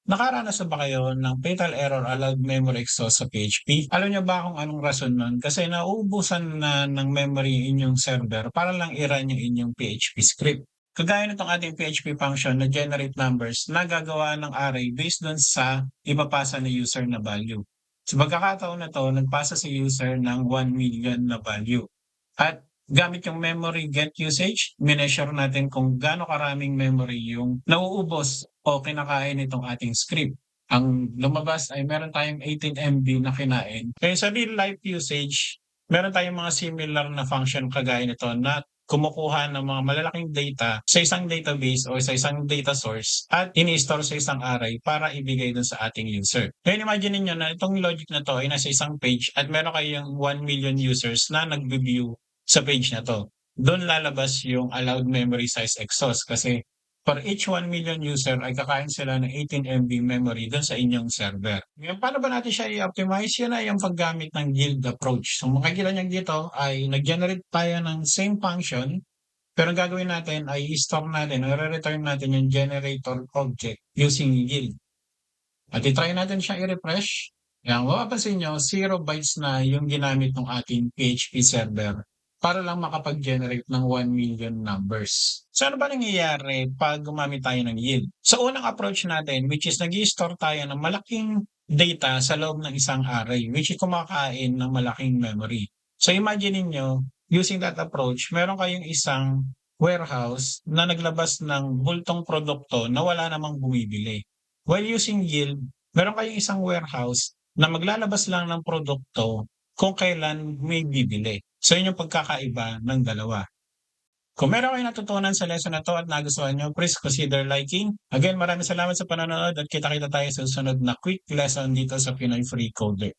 Nakaranas na ba kayo ng fatal error allowed memory exhaust sa PHP? Alam niyo ba kung anong rason nun? Kasi nauubusan na ng memory yung inyong server para lang i-run yung inyong PHP script. Kagaya nitong ating PHP function na generate numbers na gagawa ng array based dun sa ipapasa ng user na value. Sa pagkakataon na to, nagpasa si user ng 1 million na value. At gamit yung memory get usage, mineasure natin kung gaano karaming memory yung nauubos o kinakain itong ating script. Ang lumabas ay meron tayong 18 MB na kinain. Kaya sa real life usage, meron tayong mga similar na function kagaya nito na kumukuha ng mga malalaking data sa isang database o sa isang data source at ini-store sa isang array para ibigay dun sa ating user. Ngayon imagine niyo na itong logic na to ay nasa isang page at meron kayong 1 million users na nag-view sa page na to. Doon lalabas yung allowed memory size exhaust kasi for each 1 million user ay kakain sila ng 18 MB memory doon sa inyong server. Ngayon, paano ba natin siya i-optimize? Yan ay yung paggamit ng guild approach. So makikita niyo dito ay nag-generate tayo ng same function pero ang gagawin natin ay i-store natin o re-return natin yung generator object using guild. At i-try natin siya i-refresh. Yan, mapapansin nyo, 0 bytes na yung ginamit ng ating PHP server para lang makapag-generate ng 1 million numbers. So ano ba nangyayari pag gumamit tayo ng yield? Sa unang approach natin, which is nag-i-store tayo ng malaking data sa loob ng isang array, which is kumakain ng malaking memory. So imagine niyo, using that approach, meron kayong isang warehouse na naglabas ng bultong produkto na wala namang bumibili. While using yield, meron kayong isang warehouse na maglalabas lang ng produkto kung kailan may bibili. So yun yung pagkakaiba ng dalawa. Kung meron kayong natutunan sa lesson na to at nagustuhan nyo, please consider liking. Again, maraming salamat sa panonood at kita-kita tayo sa susunod na quick lesson dito sa Pinoy Free Coder.